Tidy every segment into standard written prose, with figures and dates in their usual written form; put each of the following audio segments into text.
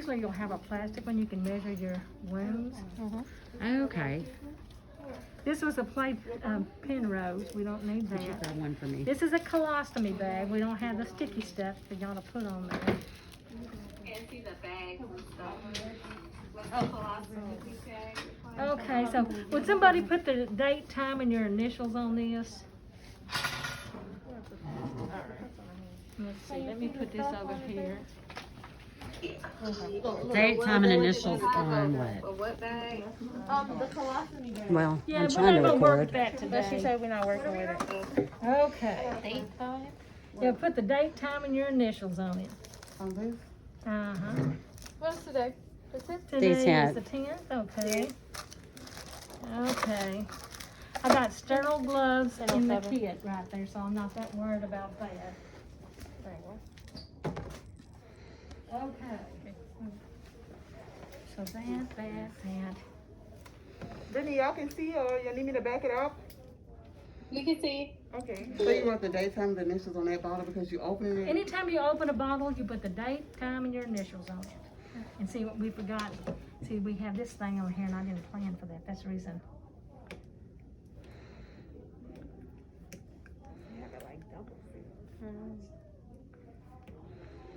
usually you'll have a plastic one you can measure your wounds. Okay. This was a plate Penrose. We don't need Would you that. grab one for me? This is a colostomy bag. We don't have the sticky stuff for y'all to put on there. And see the bags and stuff. What's the colostomy bag? Okay, so would somebody put the date, time, and your initials on this? Let's see, let me put this over here. Date, time, and initials on what? What bag? The colostomy bag. Well, Yeah, I'm we're trying not to gonna work with record. that But she today. said we're not working with it. Okay. Yeah, put the date, time, and your initials on it. On this? Uh-huh. What's today? The 10th? Today is 10th. the 10th, okay. Okay. I got sterile gloves in the 10:07. kit right there, so I'm not that worried about that. Okay. So that. Brittany, y'all can see or you need me to back it up? You can see. Okay. So you want the daytime, the initials on that bottle because you opening it? Anytime you open a bottle, you put the date, time, and your initials on it. And see what we forgot. See, we have this thing on here and I didn't plan for that. That's the reason.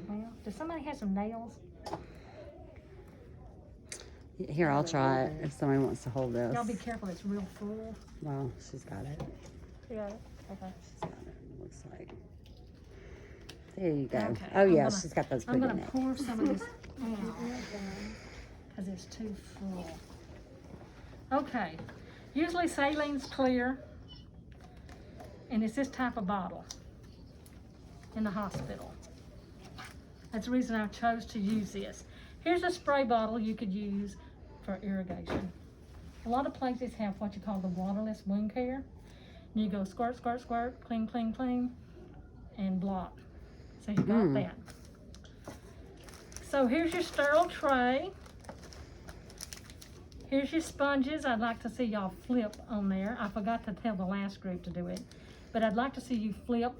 Well, does somebody have some nails? Here, I'll try it if somebody wants to hold this. Y'all be careful, it's real full. Well, she's got it. You got it? Okay. She's got it, it looks like. There you go. Okay, Oh, I'm yeah, gonna- she's got those I'm pretty gonna in it. pour some of this out because it's too full. Okay, usually salaine's clear, and it's this type of bottle in the hospital. That's the reason I chose to use this. Here's a spray bottle you could use for irrigation. A lot of places have what you call the waterless wound care. And you go squirt, squirt, squirt, clean, clean, clean, and blot. So you got that. So here's your sterile tray. Here's your sponges. I'd like to see y'all flip on there. I forgot to tell the last group to do it, but I'd like to see you flip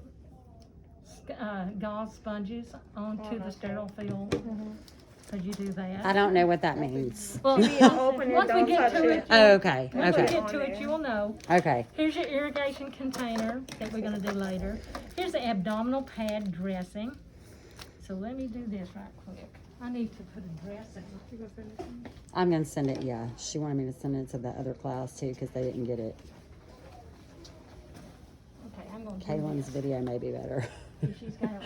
gauze sponges onto the sterile field. So you do that. I don't know what that means. Well, open it, once we don't get touch to it. it, Oh, okay, once we okay, get to it, you will know. okay. Here's your irrigation container that we're gonna do later. Here's the abdominal pad dressing. So let me do this right quick. I need to put a dressing. I'm gonna send it, yeah. She wanted me to send it to the other class too, because they didn't get it. Okay, I'm gonna do Kaylin's this. video may be better. She's got it.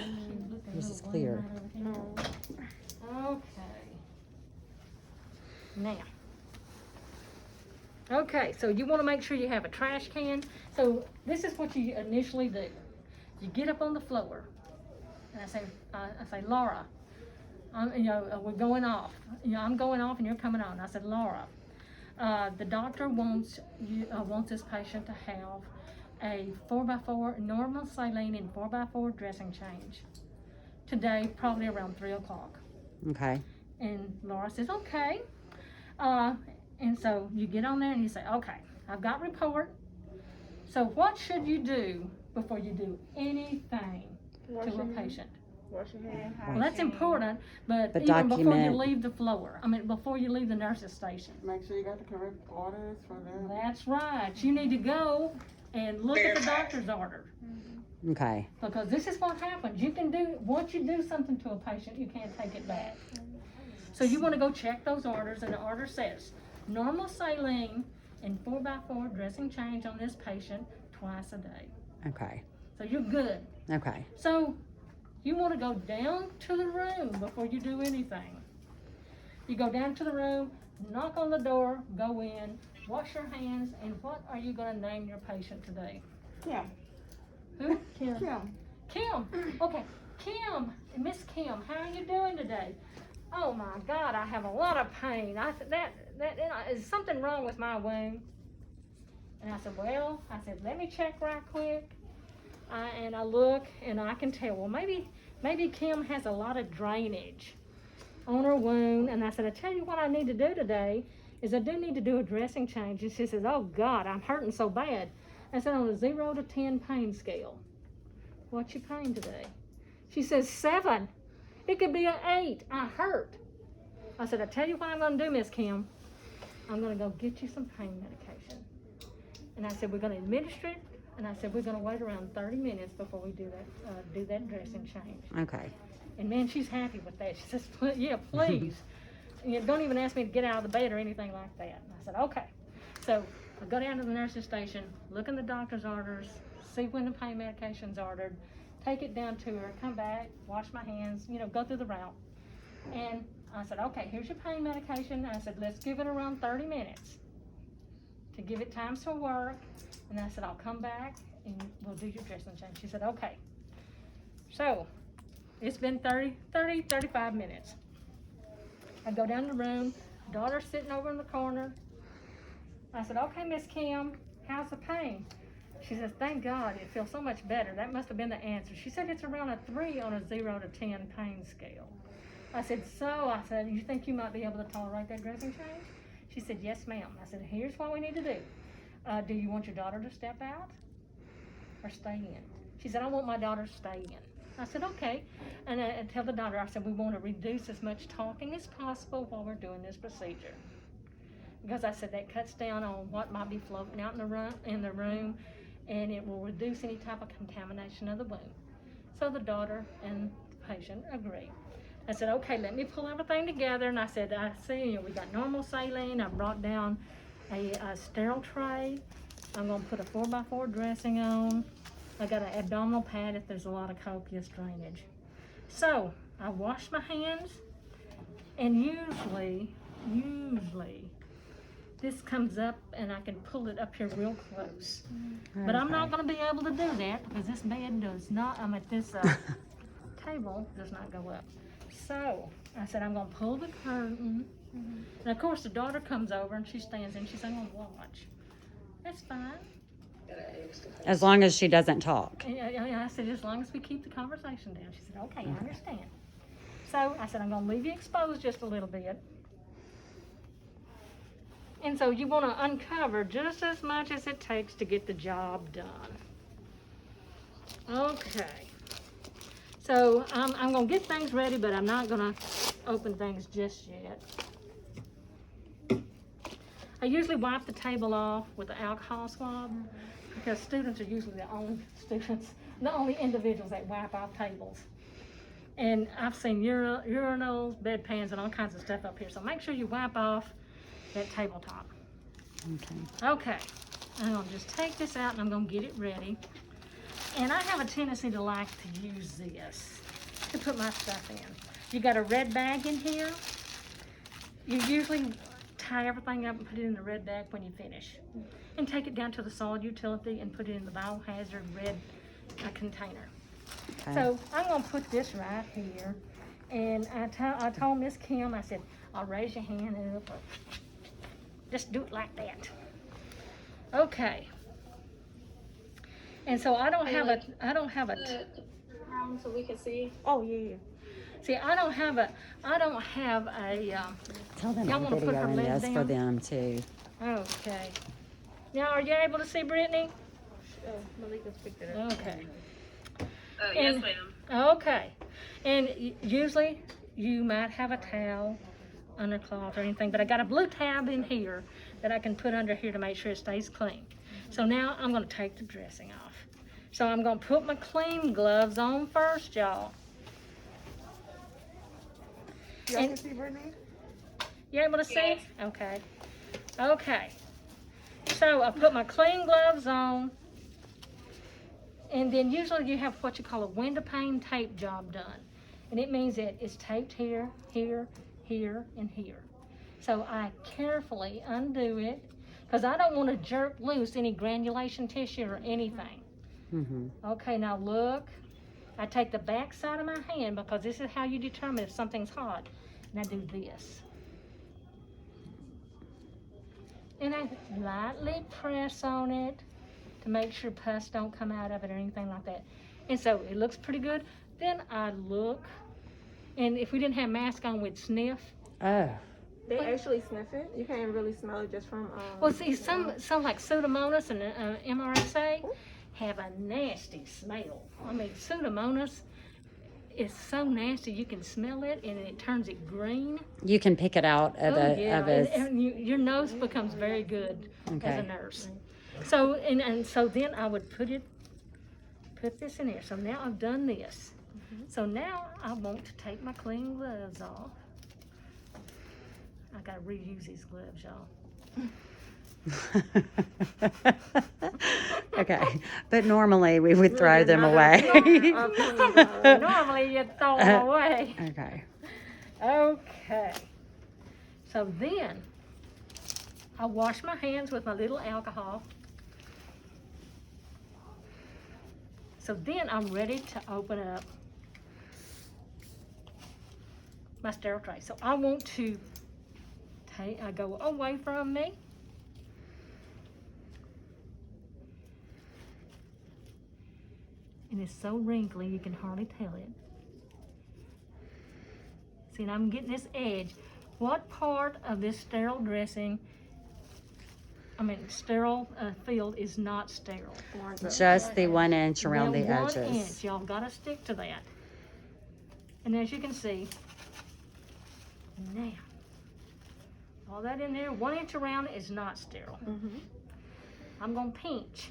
Look, a This little is clear. one right over here. Okay. Now. Okay, so you want to make sure you have a trash can. So this is what you initially do. You get up on the floor, and I say, Laura, we're going off. I'm going off, and you're coming on. I said, Laura, the doctor wants this patient to have a 4x4 normal saline and 4x4 dressing change today, probably around 3 o'clock. Okay, And Laura says, okay. And so you get on there and you say, okay, I've got report. So what should you do before you do anything to a patient? Wash your hands. Well, that's important, but But even before you document- leave the floor, before you leave the nurse's station. Make sure you got the correct orders for them. That's right. You need to go and look at the doctor's order. okay, Because this is what happens. You can do, once you do something to a patient, you can't take it back. So you want to go check those orders, and the order says, normal saline and 4x4 dressing change on this patient twice a day. okay, So you're good. okay. So you want to go down to the room before you do anything. You go down to the room, knock on the door, go in, wash your hands, and what are you going to name your patient today? Kim. Who? Kim. Kim. Okay, Kim, Miss Kim, how are you doing today? Oh my God, I have a lot of pain. Is something wrong with my wound? And I said, well, let me check right quick. And I look, and I can tell, well, maybe Kim has a lot of drainage on her wound. And I said, I tell you what I need to do today is I do need to do a dressing change. And she says, oh God, I'm hurting so bad. I said, on a 0 to 10 pain scale, what's your pain today? She says 7. It could be an 8. I hurt. I said, I tell you what I'm gonna do, Miss Kim. I'm gonna go get you some pain medication. And I said, we're gonna administer it. And I said, we're gonna wait around 30 minutes before we do that dressing change. Okay. And man, she's happy with that. She says, yeah, please. And you don't even ask me to get out of the bed or anything like that. And I said, okay. So I go down to the nurse's station, look in the doctor's orders, see when the pain medication's ordered, take it down to her, come back, wash my hands, go through the route. And I said, okay, here's your pain medication. I said, let's give it around 30 minutes to give it time to work. And I said, I'll come back and we'll do your dressing change. She said, okay. So it's been 35 minutes. I go down the room, daughter's sitting over in the corner. I said, okay, Miss Kim, how's the pain? She says, thank God, it feels so much better. That must have been the answer. She said it's around a 3 on a 0 to 10 pain scale. I said, you think you might be able to tolerate that dressing change? She said, yes, ma'am. I said, here's what we need to do. Do you want your daughter to step out or stay in? She said, I want my daughter to stay in. I said, okay. And I tell the doctor, I said, we want to reduce as much talking as possible while we're doing this procedure. Because I said that cuts down on what might be floating out in the room, and it will reduce any type of contamination of the wound. So the daughter and the patient agreed. I said, okay, let me pull everything together. And I said, I see, we got normal saline. I brought down a sterile tray. I'm going to put a 4x4 dressing on. I got an abdominal pad if there's a lot of copious drainage. So I wash my hands, and usually this comes up and I can pull it up here real close. But I'm not going to be able to do that because this bed does not, this table does not go up. So I said, I'm going to pull the curtain. And of course the daughter comes over and she stands in, she's going to watch. That's fine. As long as she doesn't talk. And I said, as long as we keep the conversation down. She said, okay, I understand. So I said, I'm going to leave you exposed just a little bit. And so you want to uncover just as much as it takes to get the job done. Okay. So I'm going to get things ready, but I'm not going to open things just yet. I usually wipe the table off with an alcohol swab because students are usually the only individuals that wipe off tables. And I've seen urinals, bedpans, and all kinds of stuff up here. So make sure you wipe off that tabletop. Okay. Okay. I'm going to just take this out and I'm going to get it ready. And I have a tendency to like to use this to put my stuff in. You got a red bag in here. You usually tie everything up and put it in the red bag when you finish. And take it down to the solid utility and put it in the biohazard red container. Okay. So I'm going to put this right here. And I told Miss Kim, I said, I'll raise your hand up. Or just do it like that. Okay. And so I don't have a so we can see. Oh, yeah. see, I don't have a, Tell them Y'all I'm wanna put her videoing lid this for down? them too. okay. Now, are you able to see Brittany? Malika's picked it up. Okay. Yes, And- ma'am. Okay. And usually you might have a towel, undercloth or anything, but I got a blue tab in here that I can put under here to make sure it stays clean. So now I'm going to take the dressing off. So I'm going to put my clean gloves on first, y'all. Y'all And- can see Brittany? You able to see? Yes. Okay. Okay. So I put my clean gloves on. And then usually you have what you call a window pane tape job done. And it means that it's taped here, here, here, and here. So I carefully undo it because I don't want to jerk loose any granulation tissue or anything. Mm-hmm. Okay, now look. I take the back side of my hand because this is how you determine if something's hot. And I do this. And I lightly press on it to make sure pus don't come out of it or anything like that. And so it looks pretty good. Then I look, and if we didn't have mask on, we'd sniff. Oh. They actually sniff it. You can't really smell it just from. Well, see, some like Pseudomonas and MRSA have a nasty smell. I mean, Pseudomonas is so nasty. You can smell it, and it turns it green. You can pick it out of And a your nose becomes very good as a Okay. nurse. So and so then I would put this in here. So now I've done this. So now I want to take my clean gloves off. I gotta reuse these gloves, y'all. Okay, but normally we would throw them away. Normally you throw them away. Okay. Okay. So then I wash my hands with my little alcohol. So then I'm ready to open up my sterile tray. So I want to I go away from me. And it's so wrinkly you can hardly tell it. See, and I'm getting this edge. What part of this sterile dressing, sterile field is not sterile? Just the 1 inch around the Well, edges. 1 inch, y'all gotta stick to that. And as you can see, now, all that in there, 1 inch around is not sterile. I'm gonna pinch,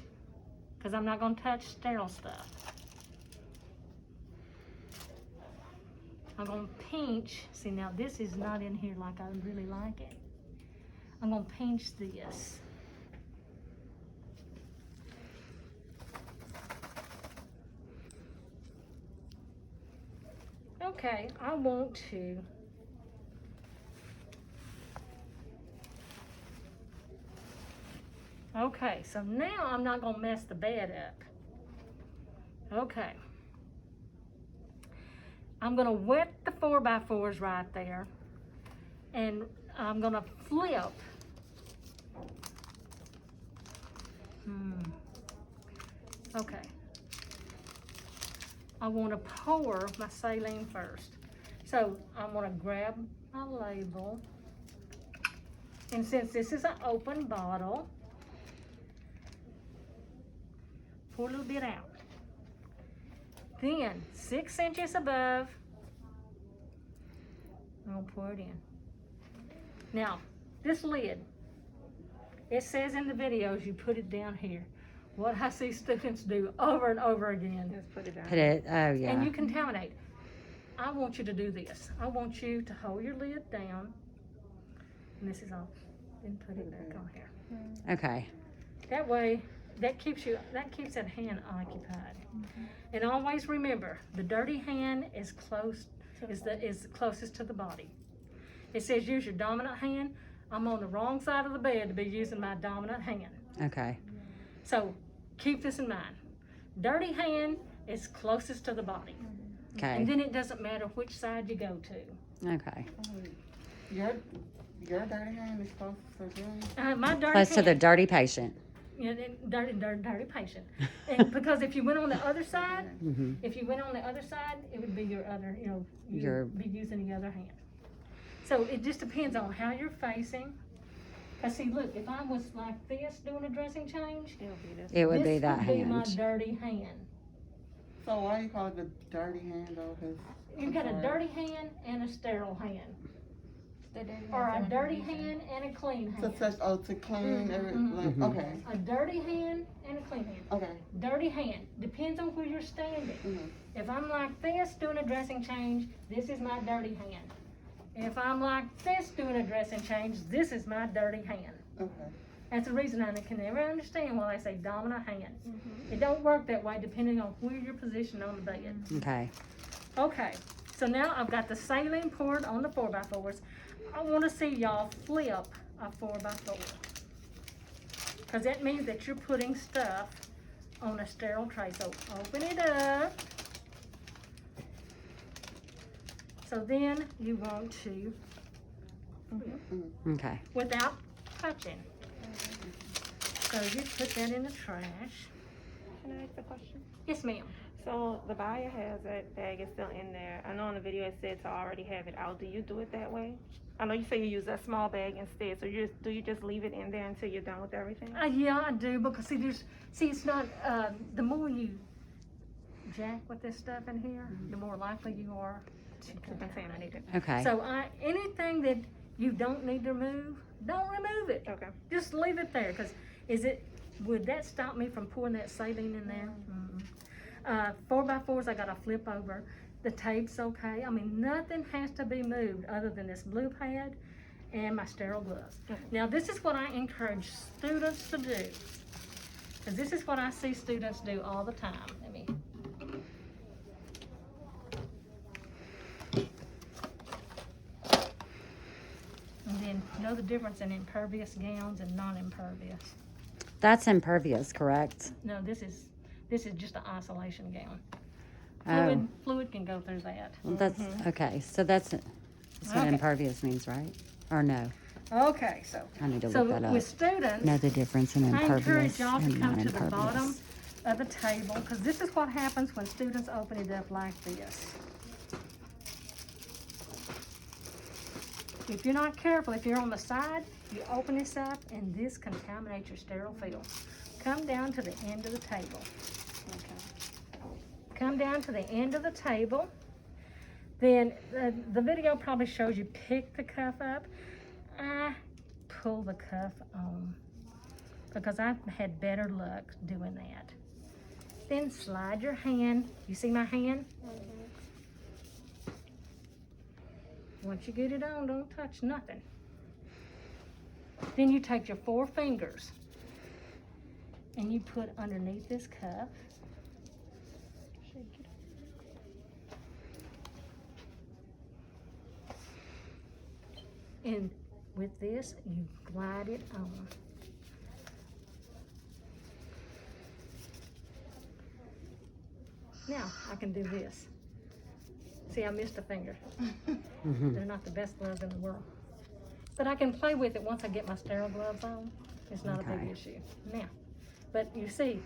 because I'm not gonna touch sterile stuff. I'm gonna pinch. See, now this is not in here like I really like it. I'm gonna pinch this. Okay, I want to okay, so now I'm not gonna mess the bed up. Okay. I'm gonna wet the 4x4s right there, and I'm gonna flip. Okay. I wanna pour my saline first. So I'm gonna grab my label, and since this is an open bottle, pour a little bit out. Then 6 inches above, I'm gonna pour it in. Now, this lid, it says in the videos you put it down here. What I see students do over and over again. Just put it down. Put it, oh yeah. And you contaminate. I want you to do this. I want you to hold your lid down. And this is all. Then put it back on here. Okay. That way, that keeps that hand occupied. And always remember, the dirty hand is closest to the body. It says use your dominant hand. I'm on the wrong side of the bed to be using my dominant hand. Okay. So keep this in mind. Dirty hand is closest to the body. Okay. And then it doesn't matter which side you go to. Okay. Your dirty hand is close to yours? My dirty Close hand, to the dirty patient. Yeah, dirty patient. And because if you went on the other side, Mhm. it would be your other, Your- you'd be using the other hand. So it just depends on how you're facing. Cause see, look, if I was like this doing a dressing change, It would be this that would be my hand. dirty hand. So why you call it the dirty hand though? 'Cause You've got a dirty hand and a sterile hand. Or a dirty hand and a clean hand. to clean everything. Like, Mhm. okay. A dirty hand and a clean hand. Okay. Dirty hand, depends on where you're standing. Mhm. If I'm like this doing a dressing change, this is my dirty hand. If I'm like this doing a dressing change, this is my dirty hand. Okay. That's the reason I can never understand why they say dominant hand. It don't work that way depending on where you're positioned on the bed. Okay. Okay, so now I've got the saline poured on the 4x4s. I want to see y'all flip a 4x4. Because that means that you're putting stuff on a sterile tray. So open it up. So then you want to, Okay. without touching. So you put that in the trash. Can I ask a question? Yes, ma'am. So the biohazard bag is still in there. I know on the video it said to already have it out. Do you do it that way? I know you say you use that small bag instead. So do you just leave it in there until you're done with everything? Yeah, I do, because it's not, the more you jack with this stuff in here, the more likely you are to contaminate Contaminate it. it. Okay. So anything that you don't need to remove, don't remove it. Okay. Just leave it there, because would that stop me from pouring that saline in there? Mm-mm. 4x4s I gotta flip over. The tape's okay. I mean, nothing has to be moved other than this blue pad and my sterile gloves. Now, this is what I encourage students to do, because this is what I see students do all the time. Let me. And then know the difference in impervious gowns and non-impervious. That's impervious, correct? No, this is just an isolation gown. Oh, Fluid can go through that. well, that's, okay, so that's what Okay. impervious means, right? Or no? Okay, so I need to so look that up. with students, Know the difference in I encourage impervious y'all to and come to the bottom non-impervious. of the table, because this is what happens when students open it up like this. If you're not careful, if you're on the side, you open this up and this contaminates your sterile field. Come down to the end of the table. Come down to the end of the table. Then the video probably shows you pick the cuff up. I pull the cuff on because I've had better luck doing that. Then slide your hand. You see my hand? Once you get it on, don't touch nothing. Then you take your 4 fingers and you put underneath this cuff. And with this, you glide it on. Now, I can do this. See, I missed a finger. Mhm. They're not the best gloves in the world. But I can play with it once I get my sterile gloves on. It's not a Okay. big issue. Now, but you see,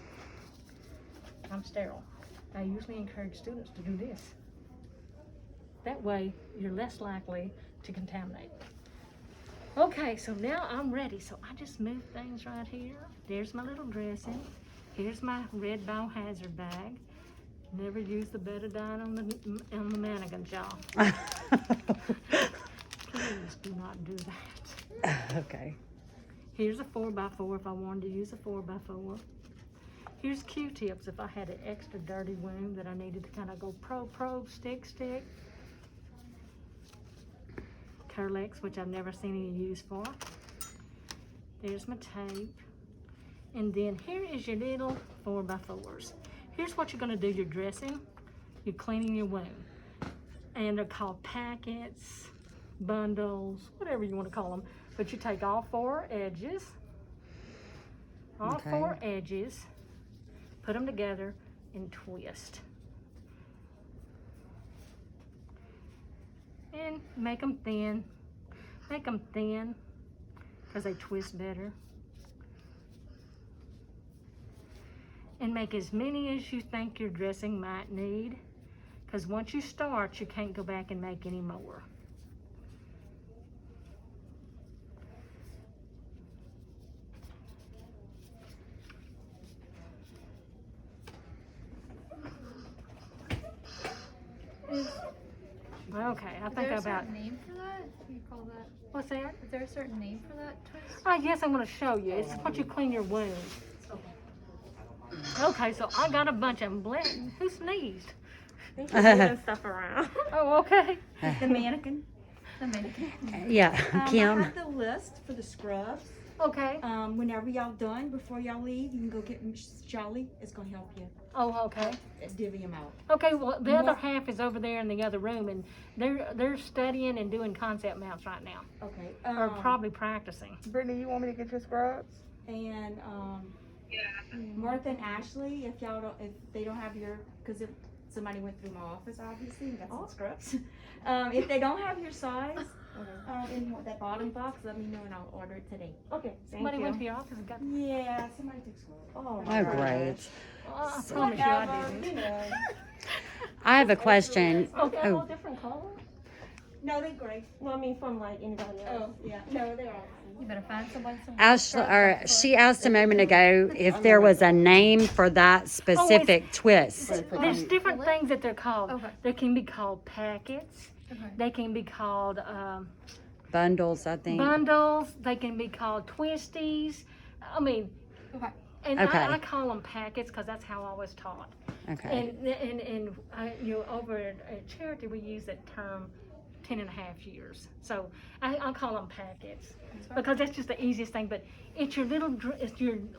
I'm sterile. I usually encourage students to do this. That way, you're less likely to contaminate. Okay, so now I'm ready. So I just move things right here. There's my little dressing. Here's my red biohazard bag. Never use the betadine on the mannequins, y'all. Please do not do that. Okay. Here's a 4x4 if I wanted to use a 4x4. Here's Q-tips if I had an extra dirty wound that I needed to kind of go probe, stick. Curlex, which I've never seen any use for. There's my tape. And then here is your little 4x4s. Here's what you're gonna do, you're dressing, you're cleaning your wound. And they're called packets, bundles, whatever you wanna call them. But you take all 4 edges, Okay. 4 edges, put them together and twist. And make them thin. Make them thin because they twist better. And make as many as you think your dressing might need, because once you start, you can't go back and make any more. Okay, I think about, Is there a certain name for that? What do you call that? what's that? Is there a certain name for that twist? Oh, yes, I'm gonna show you. It's what you clean your wound. Okay, so I got a bunch of them. Who sneezed? Thank you for moving stuff around. Oh, okay. The mannequin. The mannequin. Yeah, I Kim. have the list for the scrubs. Okay. Whenever y'all done, before y'all leave, you can go get Miss Charlie. It's gonna help you Oh, okay. divvy them out. Okay, well, the other What- half is over there in the other room, and they're studying and doing concept maps right now, Okay. or probably practicing. Brittany, you want me to get your scrubs? And Martha and Ashley, if they don't have your, because if somebody went through my office, obviously, and got some scrubs. If they don't have your size, in that bottom box, let me know and I'll order it today. Okay, thank Somebody you. went to your office and got. Yeah, somebody took scrubs. Oh, Oh, great. Oh, I promise you I didn't. I have a question. Okay, Oh, all different colors. No, they're great. No, I mean from like anybody else. Oh, yeah. No, they're all. You better find someone. Ashley, or she asked a moment ago if there was a name for that specific twist. There's different things that they're called. Okay. They can be called packets. Okay. They can be called Bundles, I think. bundles. They can be called twisties. I mean, Okay. and Okay. I call them packets because that's how I was taught. Okay. And over at Charity, we use that term 10 and a half years. So I call them packets because that's just the easiest thing. But it's your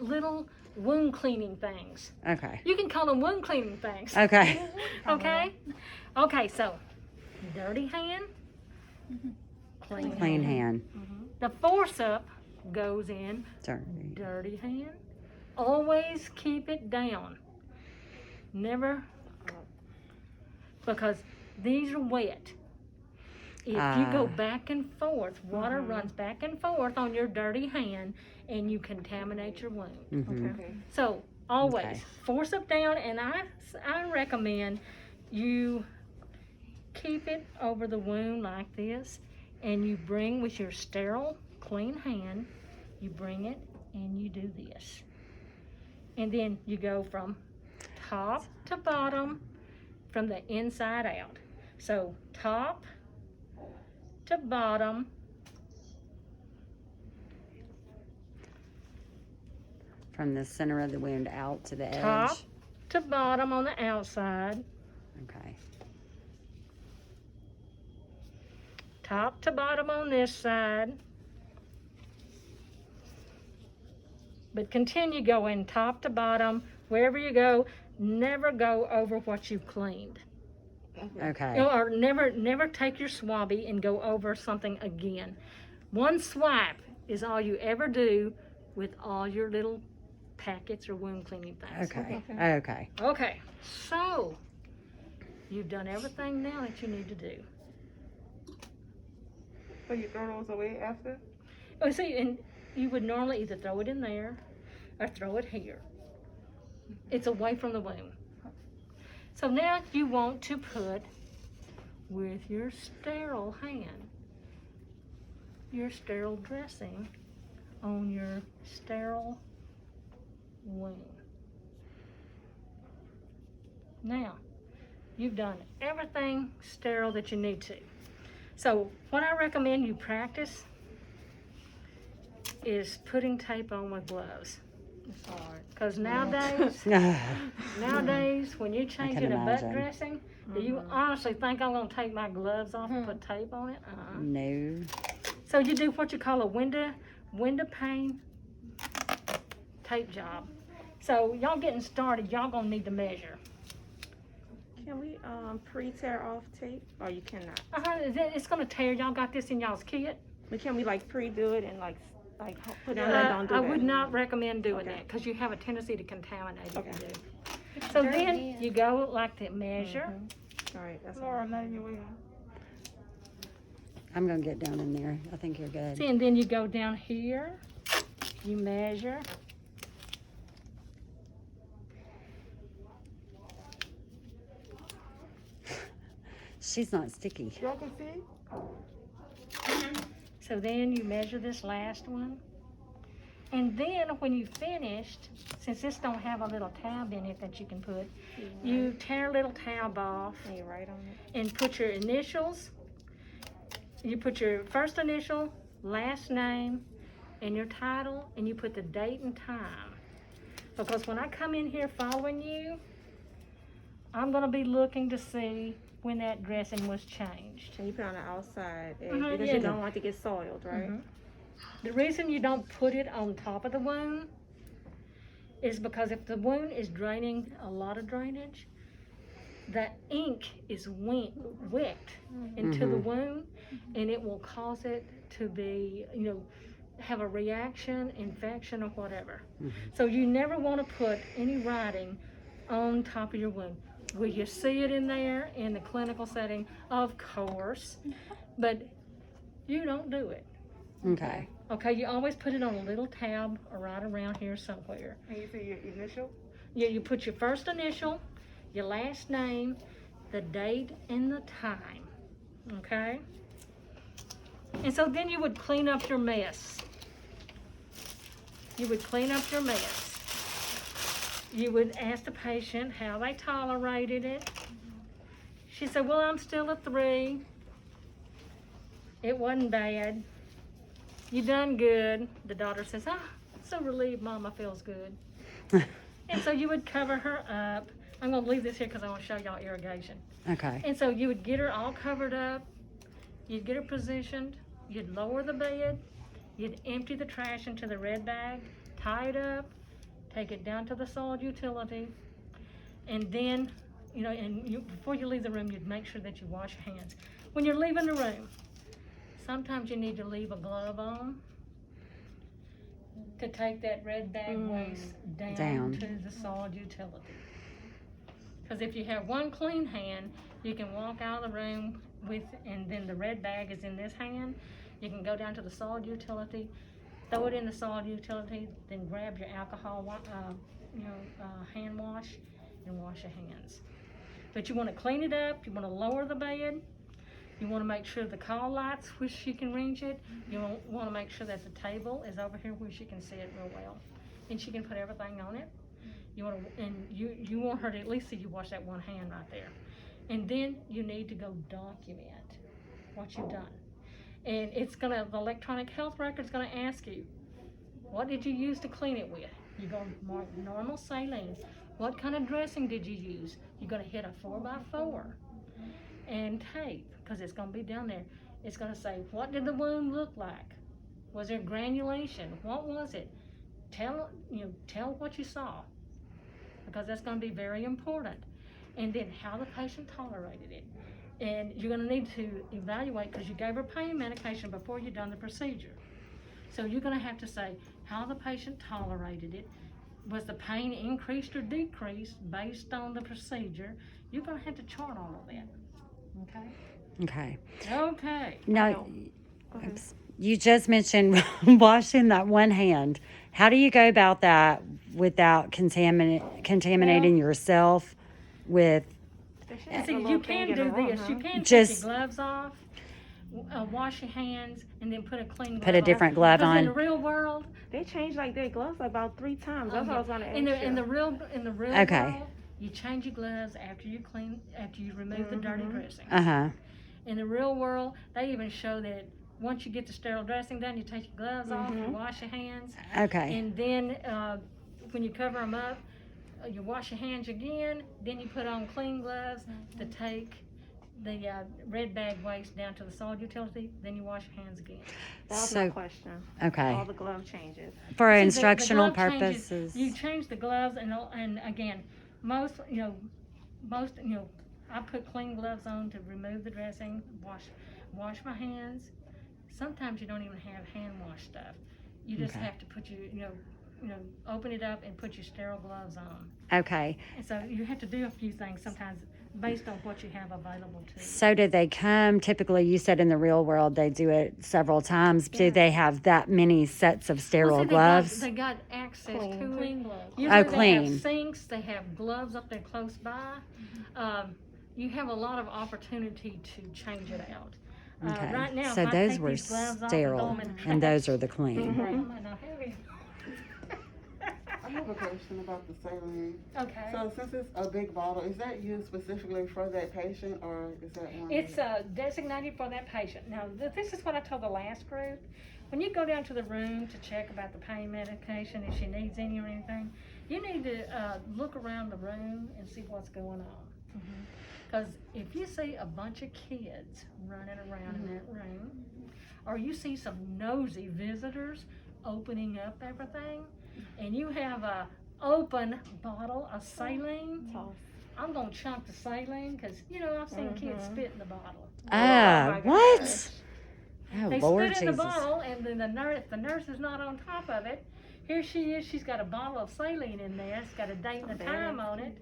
little wound cleaning things. Okay. You can call them wound cleaning things. Okay. Okay? Okay, so dirty hand, Clean hand. The force-up goes in Dirty. dirty hand. Always keep it down. Never up. Because these are wet. If you go back and forth, water runs back and forth on your dirty hand and you contaminate your wound. Okay. So always Okay. force up down, and I recommend you keep it over the wound like this, and you bring with your sterile, clean hand, you bring it and you do this. And then you go from top to bottom, from the inside out. So top to bottom, From the center of the wound out to the edge. top to bottom on the outside, Okay. top to bottom on this side. But continue going top to bottom, wherever you go, never go over what you've cleaned. Okay. Or never take your swabby and go over something again. One swipe is all you ever do with all your little packets or wound cleaning things. Okay. Okay. Okay, so you've done everything now that you need to do. So you throw those away after? Oh, see, and you would normally either throw it in there or throw it here. It's away from the wound. So now you want to put with your sterile hand, your sterile dressing on your sterile wound. Now, you've done everything sterile that you need to. So what I recommend you practice is putting tape on with gloves. It's hard. Because nowadays, when you change can it a butt imagine. dressing, do you honestly think I'm going to take my gloves off and put tape on it? No. So you do what you call a window pane tape job. So y'all getting started, y'all going to need to measure. Can we pre-tear off tape? Or you cannot? It's going to tear. Y'all got this in y'all's kit? But can we like pre-do it and like put it on there? Don't do I that. would not recommend doing Okay. that because you have a tendency to contaminate if Okay. you do. So then you go like that, measure. All right, that's Laura, now you will. I'm going to get down in there. I think you're good. See, and then you go down here, you measure. She's not sticky. Y'all can see? So then you measure this last one. And then when you finished, since this don't have a little tab in it that you can put, you tear a little tab off And you write on it. and put your initials. You put your first initial, last name, and your title, and you put the date and time. Because when I come in here following you, I'm gonna be looking to see when that dressing was changed. And you put it on the outside edge Uh-huh, because yeah. you don't want it to get soiled, right? Mhm. The reason you don't put it on top of the wound is because if the wound is draining a lot of drainage, the ink is wet into the wound, and it will cause it to be, have a reaction, infection, or whatever. So you never want to put any writing on top of your wound. Will you see it in there in the clinical setting? Of course, but you don't do it. Okay. Okay, you always put it on a little tab or right around here somewhere. And you see your initial? Yeah, you put your first initial, your last name, the date, and the time. Okay? And so then you would clean up your mess. You would clean up your mess. You would ask the patient how they tolerated it. She said, well, I'm still a 3. It wasn't bad. You done good. The daughter says, ah, so relieved Mama feels good. And so you would cover her up. I'm going to leave this here because I want to show y'all irrigation. Okay. And so you would get her all covered up. You'd get her positioned. You'd lower the bed. You'd empty the trash into the red bag, tie it up, take it down to the solid utility, and then, you know, before you leave the room, you'd make sure that you wash your hands. When you're leaving the room, sometimes you need to leave a glove on to take that red bag waste down to the solid utility. Because if you have one clean hand, you can walk out of the room with, and then the red bag is in this hand. You can go down to the solid utility, throw it in the solid utility, then grab your alcohol, hand wash, and wash your hands. But you want to clean it up. You want to lower the bed. You want to make sure the call lights where she can reach it. You want to make sure that the table is over here where she can see it real well, and she can put everything on it. You want to, and you want her to at least see you wash that one hand right there, and then you need to go document what you've done. And the electronic health record's gonna ask you, what did you use to clean it with? You're gonna mark normal saline. What kind of dressing did you use? You're gonna hit a 4x4 and tape, because it's gonna be down there. It's gonna say, what did the wound look like? Was there granulation? What was it? Tell what you saw, because that's gonna be very important. And then how the patient tolerated it. And you're going to need to evaluate, because you gave her pain medication before you done the procedure. So you're going to have to say how the patient tolerated it. Was the pain increased or decreased based on the procedure? You're going to have to chart all of that. Okay? Okay. Okay. Now, you just mentioned washing that one hand. How do you go about that without contaminating yourself with... See, you can do this. You can Just- take your gloves off, wash your hands, and then put a clean glove Put a different glove on. on. In the real world, They changed like their gloves about 3 times. That's what I was gonna ask in the you. real Okay. world, you change your gloves after you remove the dirty dressing. Uh-huh. In the real world, they even show that once you get the sterile dressing done, you take your gloves off, you wash your hands, Okay. and then when you cover them up, you wash your hands again, then you put on clean gloves to take the red bag waste down to the solid utility, then you wash your hands again. That was So- my question. Okay. All the glove changes. For See, the instructional glove changes, purposes. you change the gloves, and again, most, I put clean gloves on to remove the dressing, wash my hands. Sometimes you don't even have hand wash stuff. You just Okay. have to put open it up and put your sterile gloves on. Okay. And so you have to do a few things sometimes based on what you have available to you. So do they come, typically you said in the real world they do it several times. Do they have that many sets of sterile Well, see, gloves? They got access to it. Clean gloves. Oh, Usually they clean. have sinks, they have gloves up there close by. You have a lot of opportunity to change it out. Okay. Right now, So if I those take were these gloves off and throw sterile, them in the and those trash, are the clean. they might not have it. I have a question about the saline. Okay. So since it's a big bottle, is that used specifically for that patient, or is that one? It's designated for that patient. Now, this is what I told the last group. When you go down to the room to check about the pain medication, if she needs any or anything, you need to look around the room and see what's going on. Because if you see a bunch of kids running around in that room, or you see some nosy visitors opening up everything, and you have a open bottle of saline, I'm gonna chunk the saline, because I've seen kids spit in the bottle. Ah, what? Oh, They Lord spit in the Jesus. bottle, and then the nurse is not on top of it. Here she is, she's got a bottle of saline in there, it's got a date and a time on it.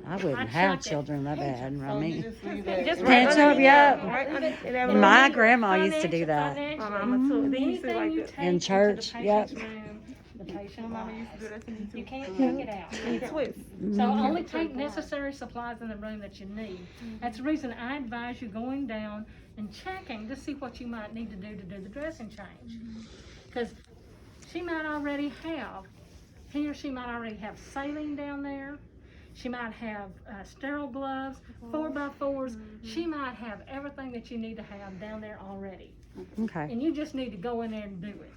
I wouldn't I'd have chuck it. children that bad. I So you mean, just leave that Just in right Pinch the- up, yeah. Right under- Leave it- and that leave My it grandma used to do that. financially. My mama too. They used to Anything like you it. take In into church, the yep. patient's room, the patient My mama buys. used to do that to me too. You can't take it out. And twist. So only take necessary supplies in the room that you need. That's the reason I advise you going down, and checking to see what you might need to do the dressing change. Because he or she might already have saline down there. She might have sterile gloves, 4x4s. She might have everything that you need to have down there already. Okay. And you just need to go in there and do it.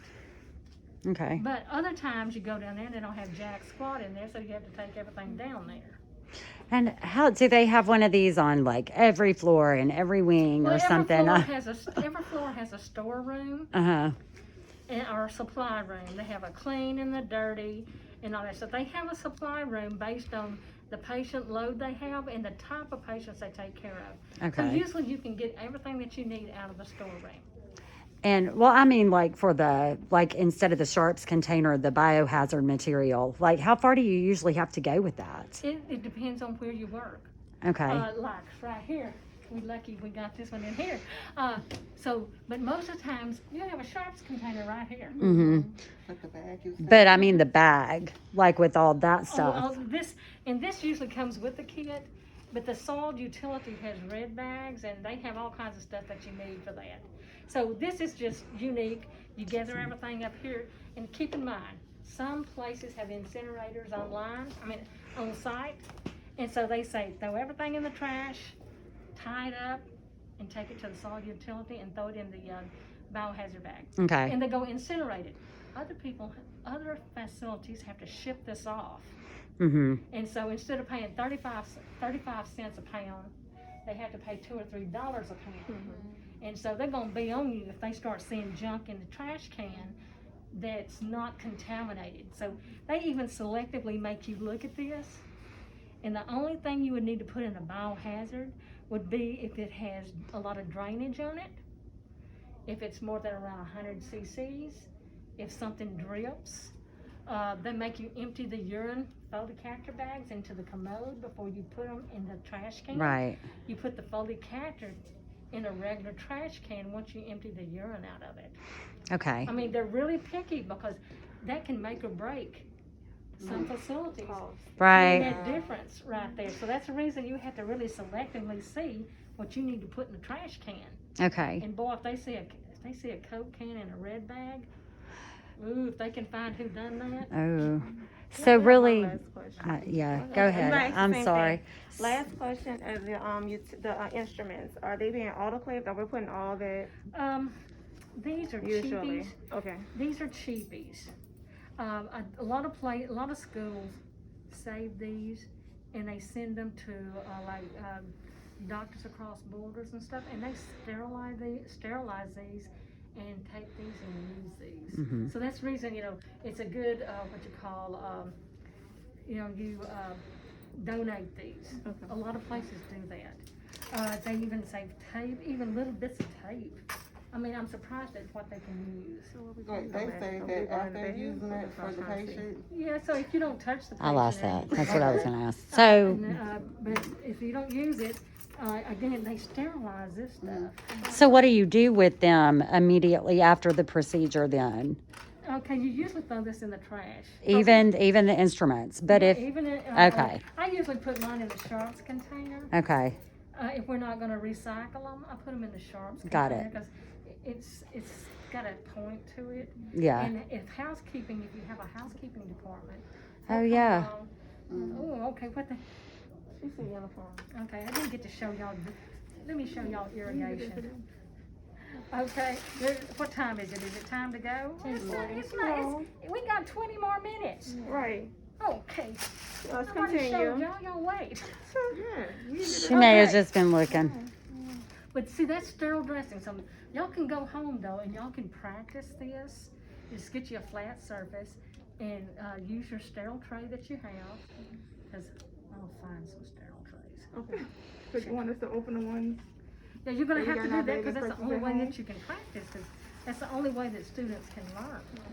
Okay. But other times you go down there and they don't have jack squat in there, so you have to take everything down there. And how do they have one of these on like every floor and every wing or something? Every floor has a storeroom Uh-huh. or a supply room. They have a clean and the dirty and all that stuff. They have a supply room based on the patient load they have and the type of patients they take care of. So Okay. usually you can get everything that you need out of the storeroom. And well, I mean, like for instead of the sharps container, the biohazard material, like how far do you usually have to go with that? It depends on where you work. Okay. Like right here. We're lucky we got this one in here. But most of the times you have a sharps container right here. Mm-hmm. Like the bag you said? But I mean the bag, like with all that stuff. This usually comes with the kit, but the soiled utility has red bags and they have all kinds of stuff that you need for that. So this is just unique. You gather everything up here and keep in mind, some places have incinerators on site. And so they say, throw everything in the trash, tie it up, and take it to the solid utility and throw it in the biohazard bag. Okay. And they go incinerate it. Other facilities have to ship this off. Mm-hmm. And so instead of paying 35 cents a pound, they have to pay $2 or $3 a pound. And so they're going to be on you if they start seeing junk in the trash can that's not contaminated. So they even selectively make you look at this. And the only thing you would need to put in a biohazard would be if it has a lot of drainage on it, if it's more than around 100 cc's, if something drips. They make you empty the urine Foley-Catcher bags into the commode before you put them in the trash can. Right. You put the Foley-Catcher in a regular trash can once you empty the urine out of it. Okay. I mean, they're really picky because that can make or break some facilities. Right. That difference right there. So that's the reason you have to really selectively see what you need to put in the trash can. Okay. And boy, if they see a Coke can in a red bag, ooh, if they can find who done that. Oh. So really, Last question. yeah, go ahead. Right, I'm same sorry. thing. Last question is the instruments. Are they being autoclaved? Are we putting all that These are usually? cheapies. Okay. These are cheapies. A lot of schools save these and they send them to doctors across borders and stuff, and they sterilize these and take these and use these. Mm-hmm. So that's the reason, it's a good you donate these. Okay. A lot of places do that. They even save tape, even little bits of tape. I mean, I'm surprised at what they can use. Like they say that after using it for the patient. Yeah, so if you don't touch the patient. I lost that. That's what I was going to ask. So, but if you don't use it, again, they sterilize this stuff. so what do you do with them immediately after the procedure then? Okay, you usually throw this in the trash. Even the instruments, but Yeah, if, even okay. I usually put mine in the sharps container. okay, If we're not going to recycle them, I put them in the sharps Got container it. because it's got a point to it. yeah. And if you have a housekeeping department. Oh, they'll come yeah. along. Oh, okay. What the? She said uniform. Okay, I didn't get to show y'all. Let me show y'all irrigation. Okay, what time is it? Is it time to go? It's not. We got 20 more minutes. Right. Okay. Let's I already showed continue. y'all wait. Yeah. She may have Okay. just been looking. But see, that's sterile dressing. So y'all can go home though, and y'all can practice this. Just get you a flat surface and use your sterile tray that you have. Because I'll find some sterile trays. Okay. So you want us to open the ones? Yeah, you're gonna So you have to got do that that because that's the person only at way home? that you can practice. Because that's the only way that students can learn.